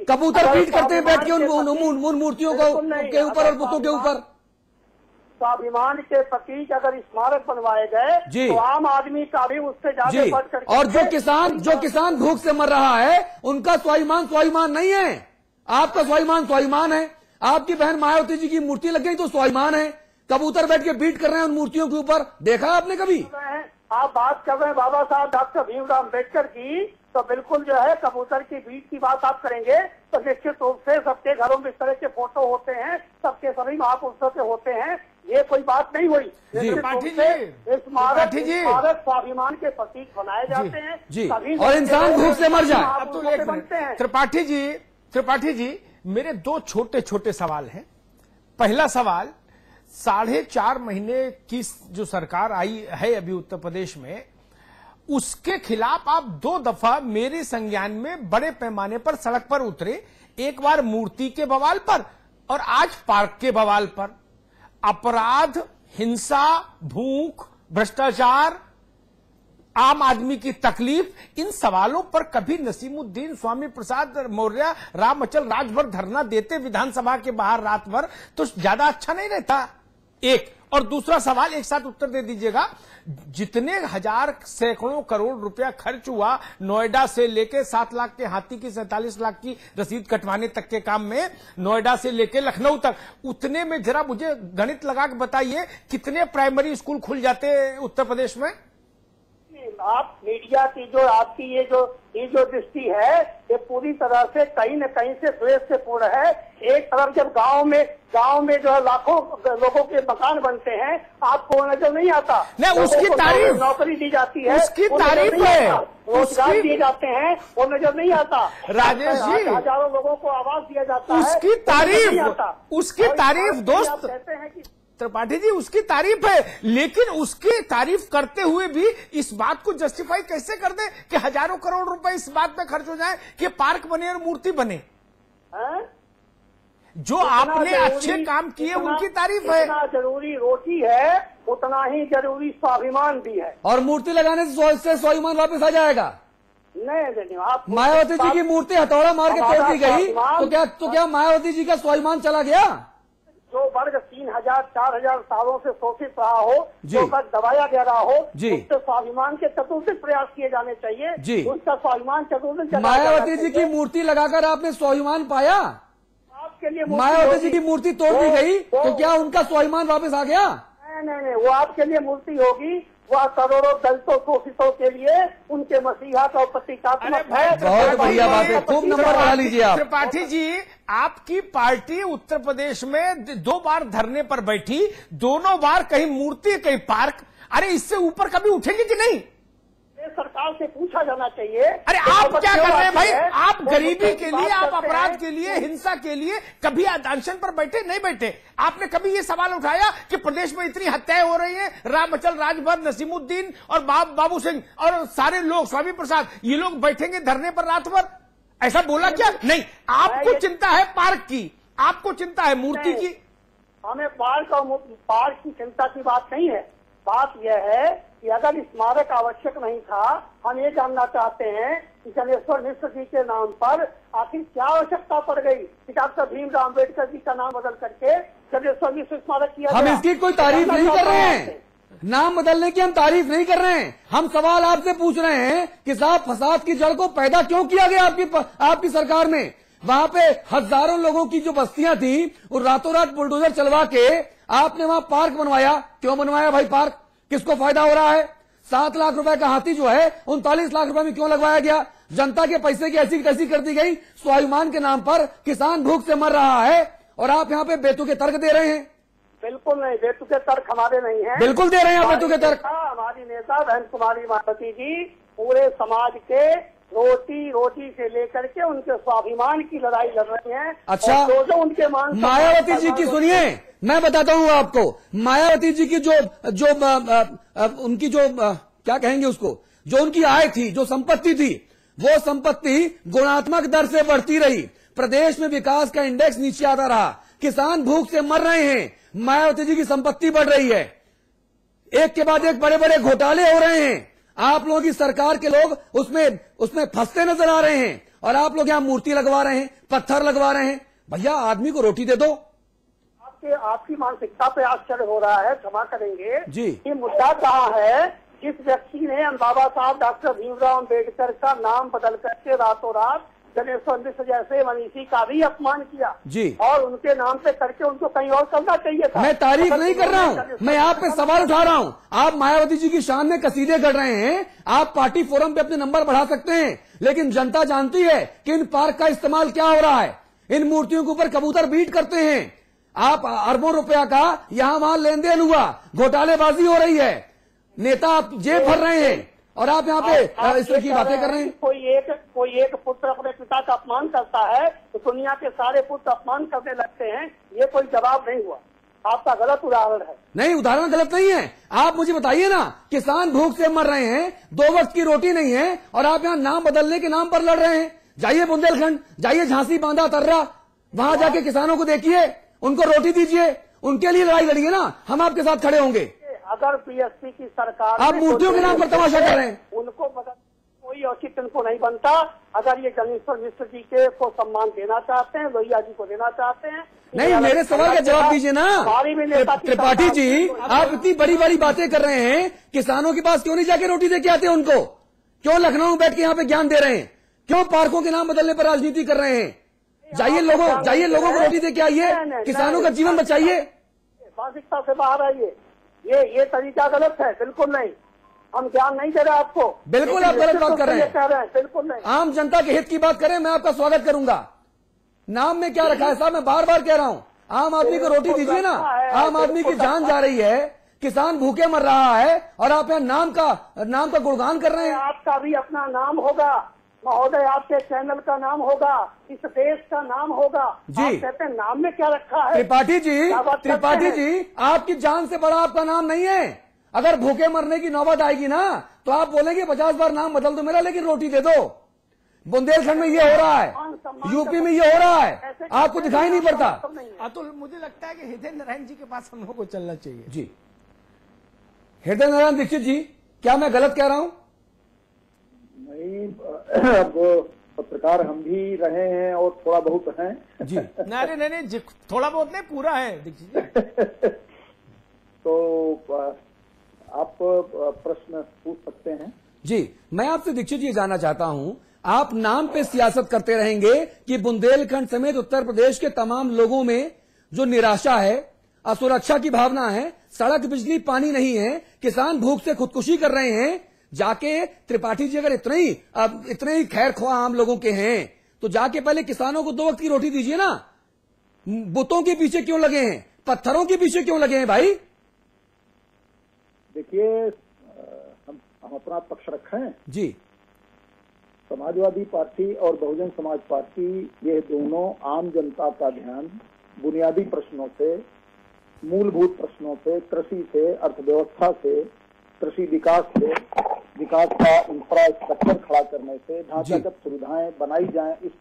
कबूतर पीट करते हैं बैठ के उन मूर्तियों के ऊपर और बुतों के ऊपर। स्वाभिमान के प्रतीक अगर स्मारक बनवाए गए तो आम आदमी का भी उससे ज्यादा बढ़ करके। और जो किसान भूख से मर रहा है उनका स्वाभिमान नहीं है, आपका स्वाभिमान है। आपकी बहन मायावती जी की मूर्ति लग गई तो स्वाभिमान है, कबूतर बैठ के बीट कर रहे हैं उन मूर्तियों के ऊपर, देखा आपने कभी? आप बात कर रहे हैं बाबा साहब डॉक्टर भीमराव अम्बेडकर की, तो बिल्कुल जो है कबूतर की बीट की बात आप करेंगे तो निश्चित रूप से सबके घरों में इस तरह के फोटो होते हैं, सबके सभी महापुरुषों के होते हैं, ये कोई बात नहीं हुई। स्मारक स्वाभिमान के प्रतीक बनाए जाते हैं और इंसान भूख से मर जाए। अब तो बनते हैं। त्रिपाठी जी मेरे दो छोटे छोटे सवाल हैं। पहला सवाल, 4.5 महीने की जो सरकार आई है अभी उत्तर प्रदेश में, उसके खिलाफ आप 2 दफा मेरे संज्ञान में बड़े पैमाने पर सड़क पर उतरे, एक बार मूर्ति के बवाल पर और आज पार्क के बवाल पर। अपराध, हिंसा, भूख, भ्रष्टाचार, आम आदमी की तकलीफ, इन सवालों पर कभी नसीमुद्दीन, स्वामी प्रसाद मौर्य, राम अचल राजभर धरना देते विधानसभा के बाहर रात भर तो ज्यादा अच्छा नहीं रहता? एक। और दूसरा सवाल एक साथ उत्तर दे दीजिएगा, जितने हजार सैकड़ों करोड़ रुपया खर्च हुआ नोएडा से लेके 7 लाख के हाथी की 47 लाख की रसीद कटवाने तक के काम में, नोएडा से लेके लखनऊ तक, उतने में जरा मुझे गणित लगा के बताइए कितने प्राइमरी स्कूल खुल जाते उत्तर प्रदेश में? आप मीडिया की जो आपकी ये जो दृष्टि है ये पूरी तरह से कहीं न कहीं से द्वेष से पूर्ण है। एक तरफ जब गांव में जो है लाखों लोगों के मकान बनते हैं, आपको नजर नहीं आता। नहीं, उसकी तारीफ, नौकरी दी जाती है, उसकी तारीफ है, रोजगार दिए जाते हैं, वो नजर नहीं आता। राजेश जी, हजारों लोगों को आवास दिया जाता है, उसकी तारीफ दोस्त कहते हैं कि त्रिपाठी जी उसकी तारीफ है, लेकिन उसकी तारीफ करते हुए भी इस बात को जस्टिफाई कैसे कर दे कि हजारों करोड़ रुपए इस बात पे खर्च हो जाए कि पार्क बने और मूर्ति बने? जो आपने अच्छे काम किए उनकी तारीफ है। जितना जरूरी रोटी है उतना ही जरूरी स्वाभिमान भी है, और मूर्ति लगाने से स्वाभिमान वापस आ जाएगा। नहीं, आप मायावती जी की मूर्ति हथौड़ा मार के तोड़ दी गई तो क्या मायावती जी का स्वाभिमान चला गया? जो वर्ग 3,000-4,000 सालों से शोषित रहा हो, जो वर्ग दबाया गया रहा हो, उससे स्वाभिमान के चतुर्दिक प्रयास किए जाने चाहिए। उसका स्वाभिमान चतुर्दिक। मायावती जी की मूर्ति लगाकर आपने स्वाभिमान पाया? आपके लिए मायावती जी की मूर्ति तोड़ दी गई तो क्या उनका स्वाभिमान वापस आ गया? नहीं, वो आपके लिए मूर्ति होगी, वह करोड़ों दलितों शोषितों के लिए उनके मसीहा का प्रतीकात्मक है। बहुत बढ़िया बात है, खूब नंबर बढ़ा लीजिए आप। त्रिपाठी जी, आपकी पार्टी उत्तर प्रदेश में 2 बार धरने पर बैठी, दोनों बार कहीं मूर्ति कहीं पार्क। अरे इससे ऊपर कभी उठेंगे कि नहीं? सरकार से पूछा जाना चाहिए। अरे आप क्या कर रहे हैं भाई? आप गरीबी के लिए, आप अपराध के लिए, हिंसा के लिए कभी अनशन पर बैठे नहीं बैठे? आपने कभी ये सवाल उठाया कि प्रदेश में इतनी हत्याएं हो रही हैं, राम अचल राजभर, नसीमुद्दीन और बाबू सिंह और सारे लोग, स्वामी प्रसाद, ये लोग बैठेंगे धरने पर रात भर? ऐसा बोला क्या? नहीं, आपको चिंता है पार्क की, आपको चिंता है मूर्ति की। हमें पार्क की चिंता की बात नहीं है। बात यह है कि अगर स्मारक आवश्यक नहीं था, हम ये जानना चाहते हैं कि जलेश्वर मिश्र जी के नाम पर आखिर क्या आवश्यकता पड़ गई कि डॉक्टर भीमराव अम्बेडकर जी का नाम बदल करके जलेश्वर मिश्र स्मारक किया? हम इसकी कोई तारीफ नहीं कर रहे हैं, नाम बदलने की हम तारीफ नहीं कर रहे हैं। हम सवाल आपसे पूछ रहे हैं कि साहब फसाद की जड़ को पैदा क्यों किया गया आपकी सरकार में? वहां पे हजारों लोगों की जो बस्तियां थी वो रातों रात बुलडोजर चलवा के आपने वहां पार्क बनवाया। क्यों बनवाया भाई पार्क? किसको फायदा हो रहा है? 7 लाख रुपए का हाथी जो है 39 लाख रुपए में क्यों लगवाया गया? जनता के पैसे की ऐसी तैसी कर दी गई। स्वाभिमान के नाम पर किसान भूख से मर रहा है और आप यहाँ पे बेतुके तर्क दे रहे हैं। बिल्कुल नहीं, बेतुके तर्क हमारे नहीं है। बिल्कुल दे रहे हैं आप बेतुके तर्क। हमारी नेता बहन कुमारी मायावती जी पूरे समाज के रोटी से लेकर के उनके स्वाभिमान की लड़ाई लड़ रही हैं। अच्छा, जो उनके मान मायावती जी की सुनिए, मैं बताता हूँ आपको। मायावती जी की जो उनकी जो क्या कहेंगे उसको, जो उनकी आय थी, जो संपत्ति थी, वो संपत्ति गुणात्मक दर से बढ़ती रही। प्रदेश में विकास का इंडेक्स नीचे आता रहा। किसान भूख से मर रहे हैं, मायावती जी की संपत्ति बढ़ रही है। एक के बाद एक बड़े बड़े घोटाले हो रहे हैं। आप लोगों की सरकार के लोग उसमें फंसते नजर आ रहे हैं और आप लोग यहाँ मूर्ति लगवा रहे हैं, पत्थर लगवा रहे हैं। भैया आदमी को रोटी दे दो। आपकी मानसिकता पे आश्चर्य हो रहा है, क्षमा करेंगे जी। ये मुद्दा कहाँ है? जिस व्यक्ति ने बाबा साहब डॉक्टर भीमराव अम्बेडकर का नाम बदल करके रातों रात जनेश्वर मिश्र जैसे मनीषी का भी अपमान किया जी, और उनके नाम पे करके उनको कहीं और करना चाहिए था। मैं तारीफ नहीं कर रहा हूँ, मैं आप पे सवाल उठा रहा हूँ। आप मायावती जी की शान में कसीदे कर रहे हैं, आप पार्टी फोरम पे अपने नंबर बढ़ा सकते हैं, लेकिन जनता जानती है कि इन पार्क का इस्तेमाल क्या हो रहा है। इन मूर्तियों के ऊपर कबूतर बीट करते हैं। आप अरबों रुपया का यहाँ वहां लेन देन हुआ, घोटालेबाजी हो रही है, नेता जेब भर रहे हैं और आप यहाँ पे इस तरह की बातें कर रहे हैं। कोई एक पुत्र अपने पिता का अपमान करता है तो दुनिया के सारे पुत्र अपमान करने लगते हैं। ये कोई जवाब नहीं हुआ, आपका गलत उदाहरण है। नहीं, उदाहरण गलत नहीं है। आप मुझे बताइए ना, किसान भूख से मर रहे हैं, 2 वक्त की रोटी नहीं है और आप यहाँ नाम बदलने के नाम पर लड़ रहे हैं। जाइए बुंदेलखंड, जाइए झांसी, बांदा, तर्रा, वहां जाके किसानों को देखिए, उनको रोटी दीजिए, उनके लिए लड़ाई लड़िए ना, हम आपके साथ खड़े होंगे। अगर पीएसपी की सरकार आप मूर्तियों के नाम पर तमाशा कर रहे हैं। उनको कोई औचित्य उनको नहीं बनता। अगर ये जनेश्वर मिश्र जी के को सम्मान देना चाहते हैं, लोहिया जी को देना चाहते हैं, नहीं, मेरे सवाल का जवाब दीजिए ना त्रिपाठी जी। आप इतनी बड़ी बड़ी बातें कर रहे हैं, किसानों के पास क्यों नहीं जाके रोटी दे के आते हैं उनको? क्यों लखनऊ बैठ के यहाँ पे ज्ञान दे रहे हैं? क्यों पार्कों के नाम बदलने पर राजनीति कर रहे हैं? जाइए लोगों को रोटी दे के आइए, किसानों का जीवन बचाइए। मानसिकता से बाहर आइए, ये तरीका गलत है। बिल्कुल नहीं, हम ज्ञान नहीं दे रहे आपको। बिल्कुल आप गलत बात कर रहे हैं। बिल्कुल नहीं, आम जनता के हित की बात करें, मैं आपका स्वागत करूंगा। नाम में क्या रखा है साहब, मैं बार बार कह रहा हूँ, आम आदमी को रोटी दीजिए ना। आम आदमी की जान जा रही है, किसान भूखे मर रहा है और आप यहाँ नाम का गुणगान कर रहे हैं। आपका भी अपना नाम होगा महोदय, आपके चैनल का नाम होगा, इस देश का नाम होगा जी। आप कहते हैं नाम में क्या रखा है? त्रिपाठी जी, आपकी जान से बड़ा आपका नाम नहीं है। अगर भूखे मरने की नौबत आएगी ना तो आप बोलेंगे 50 बार नाम बदल दो मेरा, लेकिन रोटी दे दो। बुंदेलखंड में ये हो रहा है, यूपी में ये हो रहा है, आपको दिखाई नहीं पड़ता। अतुल, मुझे लगता है कि हृदय नारायण जी के पास हम लोगों को चलना चाहिए। जी, हृदय नारायण दीक्षित जी, क्या मैं गलत कह रहा हूं? नहीं, अब पत्रकार हम भी रहे हैं और थोड़ा बहुत हैं जी। नहीं, थोड़ा बहुत नहीं, पूरा है दीक्षित जी। तो आप प्रश्न पूछ सकते हैं। जी, मैं आपसे दीक्षित जी जानना चाहता हूं, आप नाम पे सियासत करते रहेंगे कि बुंदेलखंड समेत उत्तर प्रदेश के तमाम लोगों में जो निराशा है, असुरक्षा की भावना है, सड़क बिजली पानी नहीं है, किसान भूख से खुदकुशी कर रहे हैं, जाके त्रिपाठी जी अगर इतने ही खैर ख्वाह आम लोगों के हैं तो जाके पहले किसानों को 2 वक्त की रोटी दीजिए ना। बुतों के पीछे क्यों लगे हैं, पत्थरों के पीछे क्यों लगे हैं भाई? देखिए, हम अपना पक्ष रखें जी। समाजवादी पार्टी और बहुजन समाज पार्टी, ये दोनों आम जनता का ध्यान बुनियादी प्रश्नों से, मूलभूत प्रश्नों से, कृषि से, अर्थव्यवस्था से, कृषि विकास से, विकास का इंफ्रास्ट्रक्चर खड़ा करने से, ढांचागत सुविधाएं बनाई जाएं, इस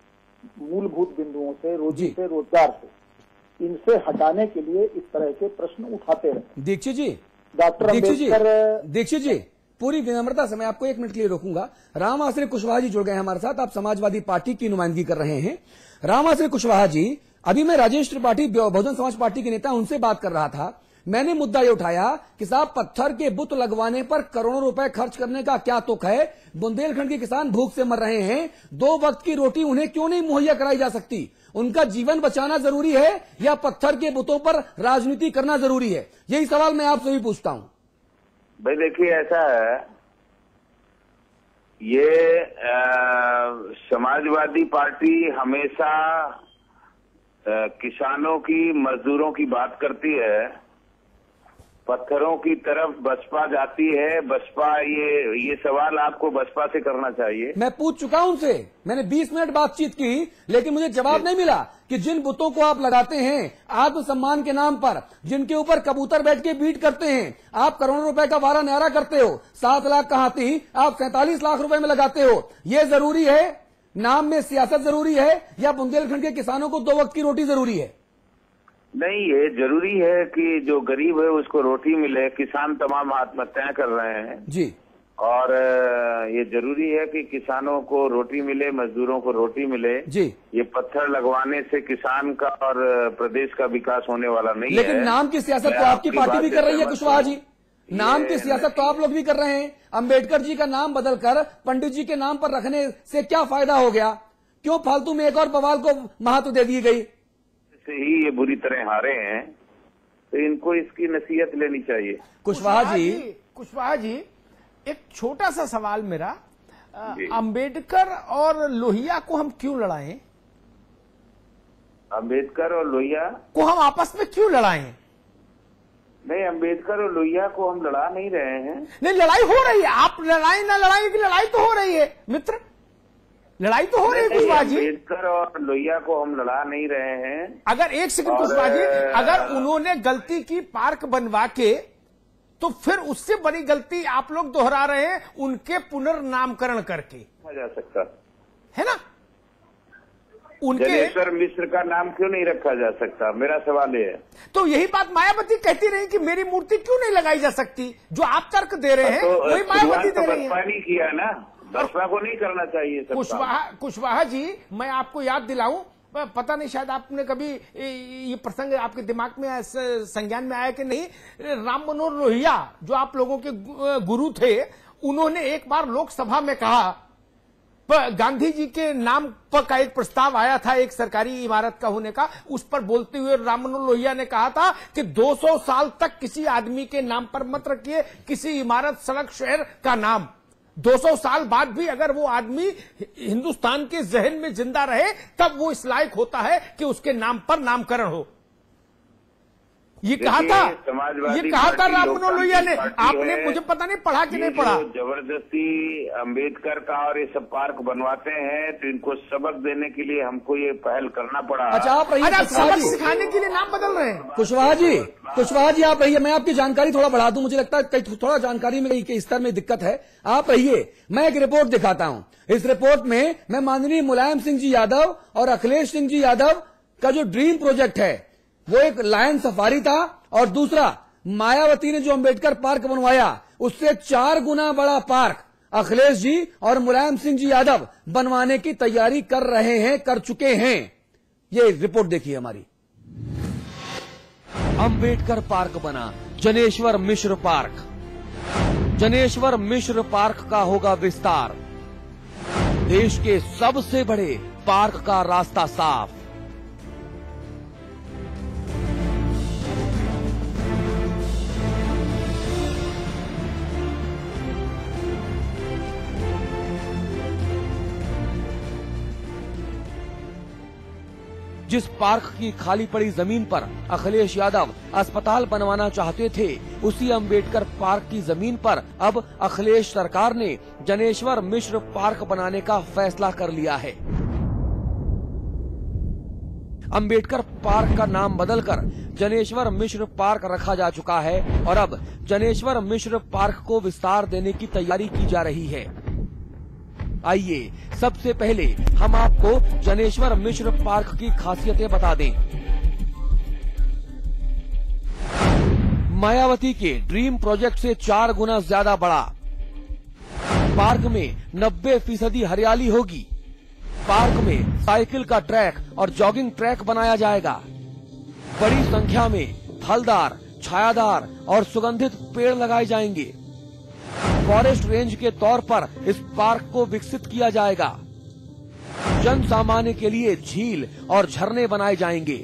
मूलभूत बिंदुओं से, रोजी से, रोजगार से, इनसे हटाने के लिए इस तरह के प्रश्न उठाते रहे। दीक्षित जी, दीक्षित जी, पूरी विनम्रता से मैं आपको 1 मिनट के लिए रोकूंगा। राम आश्रय कुशवाहा जी जुड़ गए हमारे साथ। आप समाजवादी पार्टी की नुमाइंदगी कर रहे हैं। राम आश्रय कुशवाहा जी, अभी मैं राजेश त्रिपाठी बहुजन समाज पार्टी के नेता, उनसे बात कर रहा था। मैंने मुद्दा ये उठाया कि साहब पत्थर के बुत लगवाने पर करोड़ों रुपए खर्च करने का क्या तुक है? बुंदेलखंड के किसान भूख से मर रहे हैं, 2 वक्त की रोटी उन्हें क्यों नहीं मुहैया कराई जा सकती? उनका जीवन बचाना जरूरी है या पत्थर के बुतों पर राजनीति करना जरूरी है? यही सवाल मैं आपसे भी पूछता हूं। भाई देखिए, ऐसा है, ये समाजवादी पार्टी हमेशा किसानों की, मजदूरों की बात करती है, पत्थरों की तरफ बसपा जाती है। बसपा, ये सवाल आपको बसपा से करना चाहिए। मैं पूछ चुका हूं उनसे, मैंने 20 मिनट बातचीत की, लेकिन मुझे जवाब नहीं मिला कि जिन बुतों को आप लगाते हैं आत्मसम्मान के नाम पर, जिनके ऊपर कबूतर बैठ के बीट करते हैं, आप करोड़ों रुपए का वारा न्यारा करते हो, 7 लाख का हाथी आप 47 लाख रुपए में लगाते हो। ये जरूरी है? नाम में सियासत जरूरी है या बुंदेलखंड के किसानों को 2 वक्त की रोटी जरूरी है? नहीं, ये जरूरी है कि जो गरीब है उसको रोटी मिले। किसान तमाम आत्महत्याएं कर रहे हैं जी, और ये जरूरी है कि किसानों को रोटी मिले, मजदूरों को रोटी मिले जी। ये पत्थर लगवाने से किसान का और प्रदेश का विकास होने वाला नहीं है। लेकिन नाम की सियासत तो आपकी पार्टी भी कर रही है कुशवाहा जी, नाम की सियासत तो आप लोग भी कर रहे हैं। अंबेडकर जी का नाम बदलकर पंडित जी के नाम पर रखने से क्या फायदा हो गया? क्यों फालतू में एक और बवाल को महत्व दे दी गई? से ही ये बुरी तरह हारे हैं, तो इनको इसकी नसीहत लेनी चाहिए। कुशवाहा जी, एक छोटा सा सवाल मेरा, अंबेडकर और लोहिया को हम क्यों लड़ाएं? अंबेडकर और लोहिया को हम आपस में क्यों लड़ाएं? नहीं, अंबेडकर और लोहिया को हम लड़ा नहीं रहे हैं। नहीं, लड़ाई हो रही है, आप लड़ाई ना लड़ाई की लड़ाई तो हो रही है मित्र, लड़ाई तो हो रही है कुशवाहा जी। अंबेडकर और लोहिया को हम लड़ा नहीं रहे हैं। अगर एक सेकंड कुशवाहा जी, अगर उन्होंने गलती की पार्क बनवा के, तो फिर उससे बड़ी गलती आप लोग दोहरा रहे हैं उनके पुनर्नामकरण करके। जा सकता है ना, उनके जनेश्वर मिश्र का नाम क्यों नहीं रखा जा सकता, मेरा सवाल ये है। तो यही बात मायावती कहती रही कि मेरी मूर्ति क्यों नहीं लगाई जा सकती, जो आप तर्क दे रहे हैं वही मायावती दे रही है। बसपा नहीं किया ना, बसपा को नहीं करना चाहिए। कुशवाहा जी, मैं आपको याद दिलाऊं, पता नहीं शायद आपने कभी ये प्रसंग आपके दिमाग में संज्ञान में आया कि नहीं, राम मनोहर लोहिया जो आप लोगों के गुरु थे, उन्होंने एक बार लोकसभा में कहा, गांधी जी के नाम पर का एक प्रस्ताव आया था एक सरकारी इमारत का होने का, उस पर बोलते हुए राम मनोहर लोहिया ने कहा था कि 200 साल तक किसी आदमी के नाम पर मत रखिए किसी इमारत, सड़क, शहर का नाम। 200 साल बाद भी अगर वो आदमी हिंदुस्तान के जहन में जिंदा रहे तब वो इस लायक होता है कि उसके नाम पर नामकरण हो। ये कहा था राम मनोहर लोहिया ने। आपने, मुझे पता नहीं पढ़ा कि नहीं पढ़ा। जबरदस्ती अंबेडकर का और ये सब पार्क बनवाते हैं, तो इनको सबक देने के लिए हमको ये पहल करना पड़ा। अच्छा, आप रहिए, सबक सिखाने के लिए नाम बदल रहे हैं। कुशवाहा जी आप रहिए, मैं आपकी जानकारी थोड़ा बढ़ा दूं, मुझे लगता है थोड़ा जानकारी में के स्तर में दिक्कत है। आप रहिए, मैं एक रिपोर्ट दिखाता हूं। इस रिपोर्ट में मैं माननीय मुलायम सिंह जी यादव और अखिलेश सिंह जी यादव का जो ड्रीम प्रोजेक्ट है, वो एक लायन सफारी था, और दूसरा मायावती ने जो अंबेडकर पार्क बनवाया उससे 4 गुना बड़ा पार्क अखिलेश जी और मुलायम सिंह जी यादव बनवाने की तैयारी कर रहे हैं, कर चुके हैं। ये रिपोर्ट देखिए हमारी। अंबेडकर पार्क बना जनेश्वर मिश्र पार्क। जनेश्वर मिश्र पार्क का होगा विस्तार। देश के सबसे बड़े पार्क का रास्ता साफ। जिस पार्क की खाली पड़ी जमीन पर अखिलेश यादव अस्पताल बनवाना चाहते थे, उसी अंबेडकर पार्क की जमीन पर अब अखिलेश सरकार ने जनेश्वर मिश्र पार्क बनाने का फैसला कर लिया है। अंबेडकर पार्क का नाम बदलकर जनेश्वर मिश्र पार्क रखा जा चुका है और अब जनेश्वर मिश्र पार्क को विस्तार देने की तैयारी की जा रही है। आइए सबसे पहले हम आपको जनेश्वर मिश्र पार्क की खासियतें बता दें। मायावती के ड्रीम प्रोजेक्ट से 4 गुना ज्यादा बड़ा। पार्क में 90% हरियाली होगी। पार्क में साइकिल का ट्रैक और जॉगिंग ट्रैक बनाया जाएगा। बड़ी संख्या में फलदार, छायादार और सुगंधित पेड़ लगाए जाएंगे। फॉरेस्ट रेंज के तौर पर इस पार्क को विकसित किया जाएगा। जन सामान्य के लिए झील और झरने बनाए जाएंगे।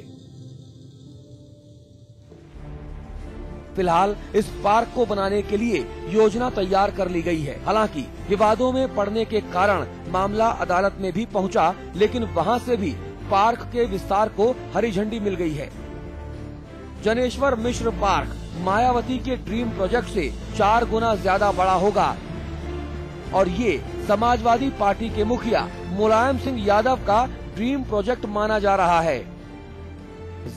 फिलहाल इस पार्क को बनाने के लिए योजना तैयार कर ली गई है। हालांकि विवादों में पड़ने के कारण मामला अदालत में भी पहुंचा, लेकिन वहां से भी पार्क के विस्तार को हरी झंडी मिल गई है। जनेश्वर मिश्र पार्क मायावती के ड्रीम प्रोजेक्ट से 4 गुना ज्यादा बड़ा होगा और ये समाजवादी पार्टी के मुखिया मुलायम सिंह यादव का ड्रीम प्रोजेक्ट माना जा रहा है।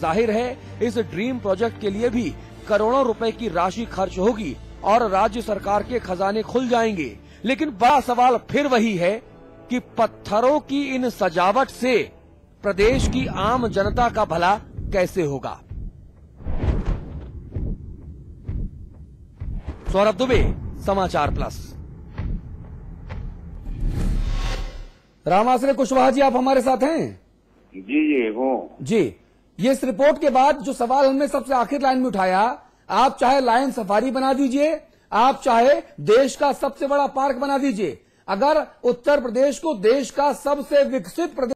जाहिर है इस ड्रीम प्रोजेक्ट के लिए भी करोड़ों रुपए की राशि खर्च होगी और राज्य सरकार के खजाने खुल जाएंगे। लेकिन बड़ा सवाल फिर वही है कि पत्थरों की इन सजावट से प्रदेश की आम जनता का भला कैसे होगा। सौरभ दुबे, समाचार प्लस। रामाश्रय कुशवाहा जी, आप हमारे साथ हैं? जी हूँ जी, ये इस रिपोर्ट के बाद जो सवाल हमने सबसे आखिर लाइन में उठाया, आप चाहे लायन सफारी बना दीजिए, आप चाहे देश का सबसे बड़ा पार्क बना दीजिए, अगर उत्तर प्रदेश को देश का सबसे विकसित प्रदेश